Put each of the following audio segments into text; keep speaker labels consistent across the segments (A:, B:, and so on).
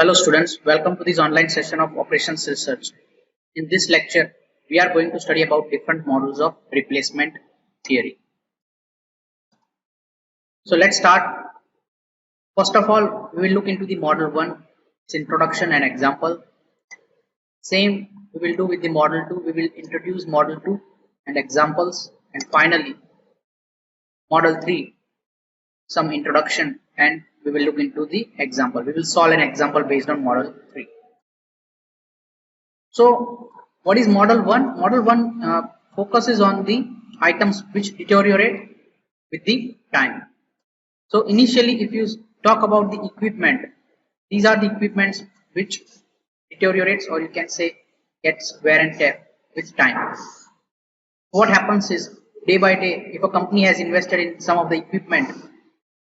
A: Hello students, welcome to this online session of operations research. In this lecture, we are going to study about different models of replacement theory. So let's start. First of all, we will look into the model 1, its introduction and example. Same we will do with the model 2, we will introduce model 2 and examples, and finally model 3, some introduction, and we will look into the example. We will solve an example based on model 3. So what is model 1? Model 1 focuses on the items which deteriorate with the time. So initially, if you talk about the equipment, these are the equipments which deteriorates, or you can say gets wear and tear with time. What happens is, day by day, if a company has invested in some of the equipment,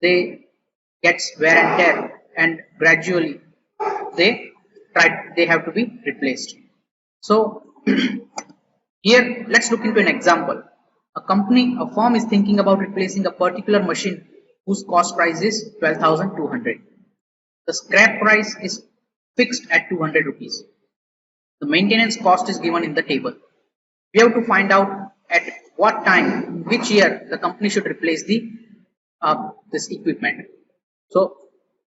A: they gets wear and tear, and gradually they have to be replaced. So here let's look into an example. A firm is thinking about replacing a particular machine whose cost price is 12,200. The scrap price is fixed at 200 rupees. The maintenance cost is given in the table. We have to find out at what time, which year the company should replace this equipment. So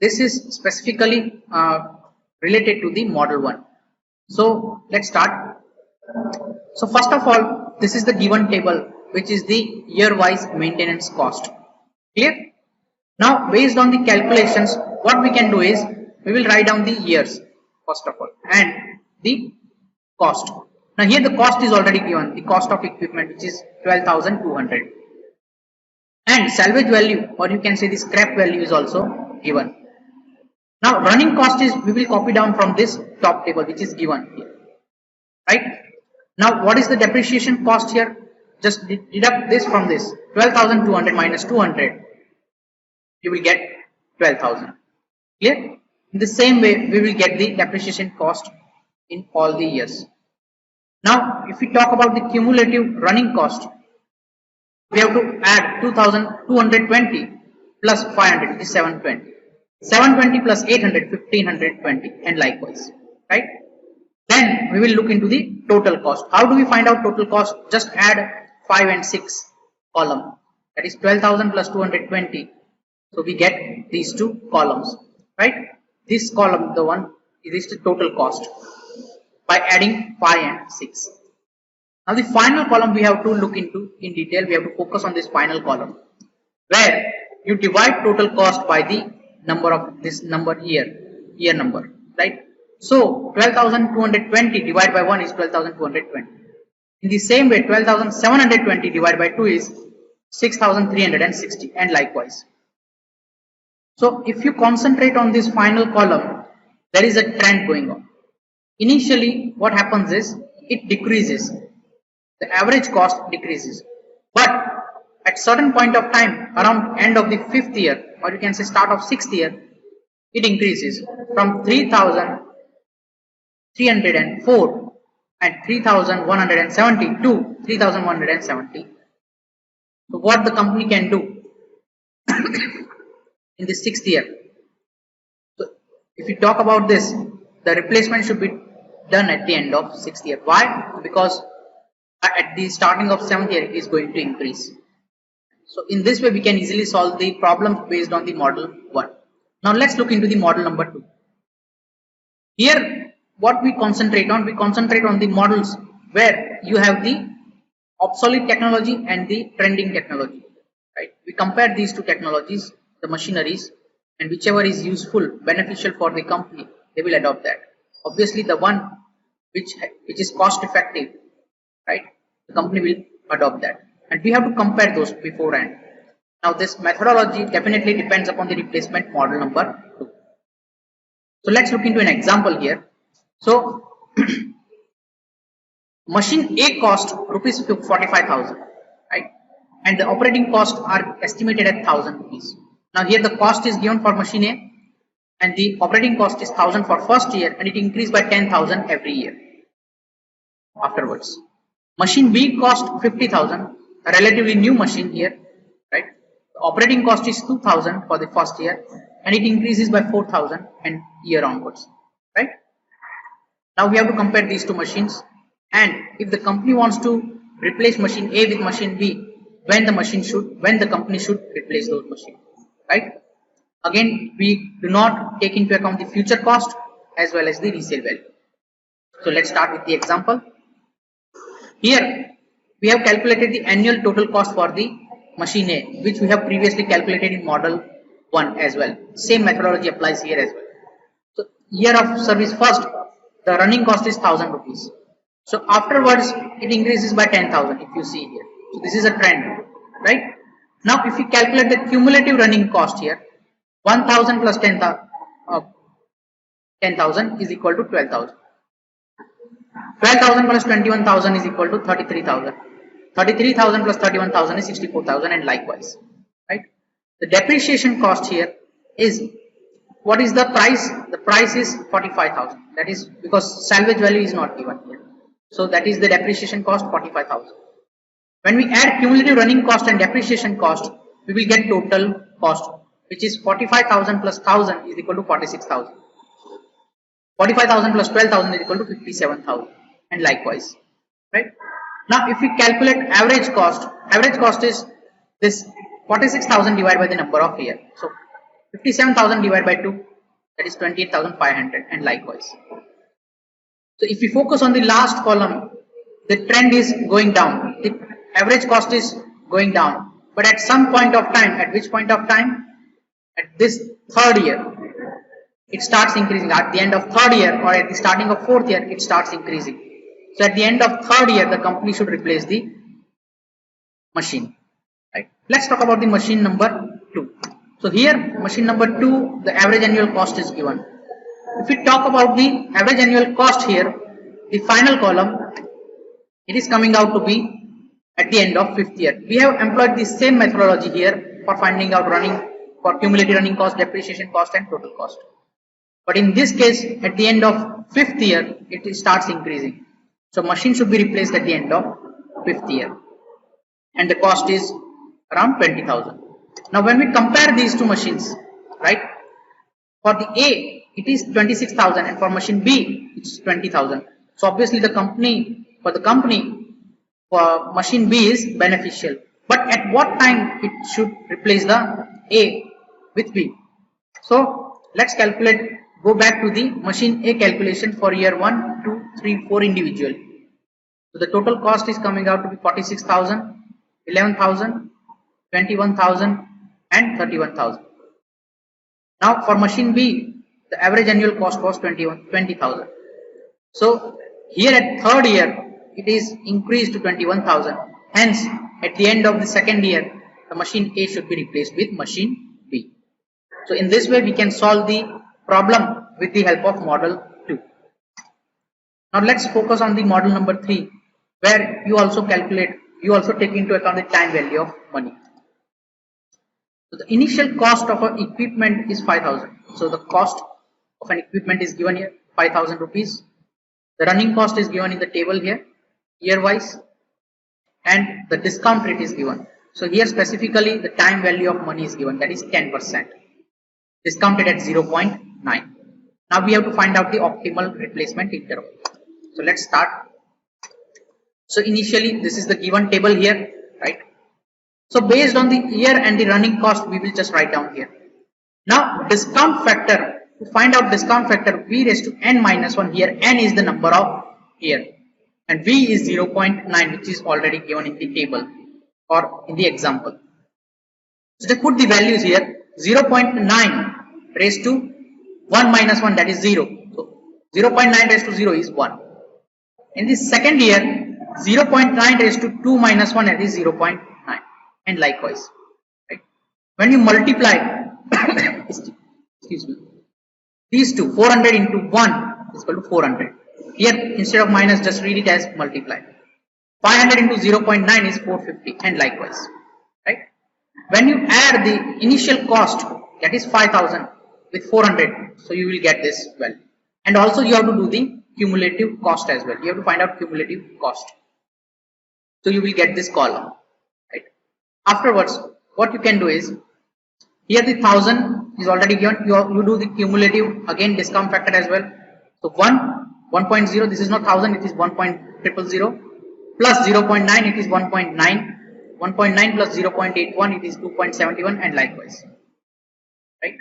A: this is specifically related to the model 1. So let's start. So first of all, this is the given table, which is the year-wise maintenance cost. Clear? Now, based on the calculations, what we can do is we will write down the years first of all and the cost. Now here the cost is already given, the cost of equipment, which is 12,200, and salvage value, or you can say the scrap value, is also given. Now running cost is, we will copy down from this top table which is given here, right? Now what is the depreciation cost here? Just deduct this from this, 12,200 minus 200, you will get 12,000. Clear? In the same way, we will get the depreciation cost in all the years. Now if we talk about the cumulative running cost, we have to add 2,220 plus 500, which is 720. 720 plus 800, 1520, and likewise, right? Then we will look into the total cost. How do we find out total cost? Just add 5 and 6 column, that is 12,000 plus 220. So we get these two columns, right? This column, the one, is the total cost by adding 5 and 6. Now the final column we have to look into in detail. We have to focus on this final column, where you divide total cost by the number of this number here, year number, right? So 12,220 divided by 1 is 12,220. In the same way, 12,720 divided by 2 is 6,360, and likewise. So if you concentrate on this final column, there is a trend going on. Initially, what happens is it decreases. The average cost decreases. But at certain point of time, around end of the 5th year, or you can say start of 6th year, it increases from 3,304 and 3,170 to 3,170. So what the company can do in the 6th year? So if you talk about this, the replacement should be done at the end of 6th year. Why? Because at the starting of 7th year, it is going to increase. So in this way, we can easily solve the problem based on the model 1. Now let's look into the model number 2. Here, what we concentrate on the models where you have the obsolete technology and the trending technology, right? We compare these two technologies, the machineries, and whichever is useful, beneficial for the company, they will adopt that. Obviously, the one which is cost effective, right, the company will adopt that, and we have to compare those beforehand. Now this methodology definitely depends upon the replacement model number 2. So let's look into an example here. So machine A cost rupees 45,000, right, and the operating costs are estimated at 1,000 rupees. Now here the cost is given for machine A, and the operating cost is 1,000 for first year, and it increased by 10,000 every year afterwards. Machine B cost 50,000, a relatively new machine here, right? The operating cost is 2,000 for the first year, and it increases by 4,000 and year onwards, right? Now we have to compare these two machines, and if the company wants to replace machine A with machine B, when the company should replace those machines, right? Again, we do not take into account the future cost as well as the resale value. So let's start with the example. Here we have calculated the annual total cost for the machine A, which we have previously calculated in model 1 as well. Same methodology applies here as well. So year of service first, the running cost is 1,000 rupees. So afterwards it increases by 10,000 if you see here. So this is a trend, right? Now if we calculate the cumulative running cost here, 1,000 plus 10,000 is equal to 12,000. 12,000 plus 21,000 is equal to 33,000. 33,000 plus 31,000 is 64,000, and likewise, right? The depreciation cost here is, what is the price? The price is 45,000. That is because salvage value is not given here. So that is the depreciation cost, 45,000. When we add cumulative running cost and depreciation cost, we will get total cost, which is 45,000 plus 1,000 is equal to 46,000. 45,000 plus 12,000 is equal to 57,000, and likewise, right? Now if we calculate average cost is this 46,000 divided by the number of year. So 57,000 divided by 2, that is 28,500, and likewise. So if we focus on the last column, the trend is going down. The average cost is going down. But at some point of time, at which point of time? At this third year, it starts increasing. At the end of third year or at the starting of fourth year, it starts increasing. So at the end of third year, the company should replace the machine. Right? Let's talk about the machine number 2. So here, machine number 2, the average annual cost is given. If we talk about the average annual cost here, the final column, it is coming out to be at the end of 5th year. We have employed the same methodology here for finding out for cumulative running cost, depreciation cost, and total cost. But in this case, at the end of 5th year, it starts increasing. So machine should be replaced at the end of 5th year, and the cost is around 20,000. Now when we compare these two machines, right, for the A it is 26,000 and for machine B it's 20,000. So obviously for machine B is beneficial. But at what time it should replace the A with B? So let's go back to the machine A calculation for year 1, 2, 3, 4 individually. So the total cost is coming out to be 46,000, 11,000, 21,000 and 31,000. Now for machine B, the average annual cost was 20,000. So here at third year, it is increased to 21,000. Hence, at the end of the second year, the machine A should be replaced with machine B. So in this way, we can solve the problem with the help of model 2. Now let's focus on the model number 3, where you also take into account the time value of money. So the initial cost of an equipment is 5,000. So the cost of an equipment is given here, 5,000 rupees. The running cost is given in the table here, year wise, and the discount rate is given. So here specifically the time value of money is given, that is 10%, discounted at 0.9. Now we have to find out the optimal replacement interval. So let's start. So initially this is the given table here, right? So based on the year and the running cost, we will just write down here. Now discount factor, to find out discount factor, v raised to n minus 1, here n is the number of year and v is 0.9, which is already given in the table or in the example. So they put the values here, 0.9 raised to 1 minus 1, that is 0. So 0.9 raised to 0 is 1. In the second year, 0.9 raised to 2 minus 1, that is 0.9, and likewise, right? When you multiply excuse me, these two, 400 into 1 is equal to 400. Here instead of minus, just read it as multiply. 500 into 0.9 is 450, and likewise, right? When you add the initial cost, that is 5,000 with 400, so you will get this value. And also you have to do the cumulative cost as well. You have to find out cumulative cost. So you will get this column, right? Afterwards, what you can do is, here the 1,000 is already given. You do the cumulative again discount factor as well. So 1.0, this is not 1000, it is 1.000, plus 0.9, it is 1.9, 1.9 plus 0.81, it is 2.71, and likewise. Right?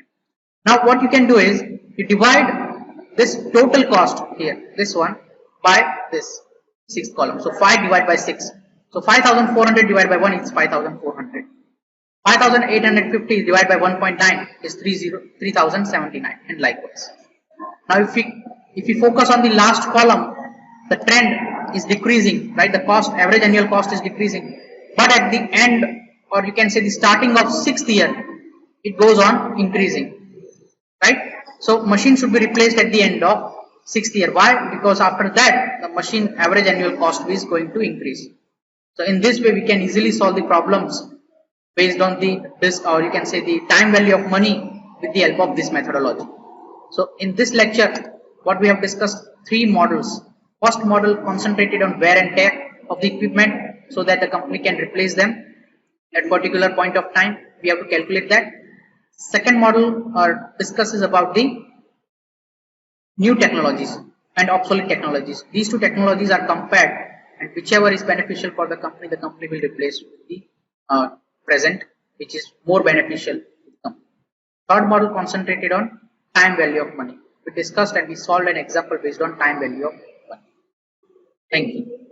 A: Now what you can do is you divide this total cost here, this one, by this sixth column. So 5 divided by 6. So 5400 divided by 1 is 5400. 5850 divided by 1.9 is 3079, and likewise. Now if we focus on the last column, the trend is decreasing, right? The cost, average annual cost is decreasing, but at the end, or you can say the starting of 6th year, it goes on increasing, right? So machine should be replaced at the end of 6th year. Why? Because after that the machine average annual cost is going to increase. So in this way we can easily solve the problems based on this, or you can say the time value of money, with the help of this methodology. So in this lecture what we have discussed, 3 models. First model concentrated on wear and tear of the equipment so that the company can replace them at particular point of time. We have to calculate that. Second model discusses about the new technologies and obsolete technologies. These two technologies are compared, and whichever is beneficial for the company will replace with the present, which is more beneficial to the company. Third model concentrated on time value of money. We discussed and we solved an example based on time value of money. Thank you.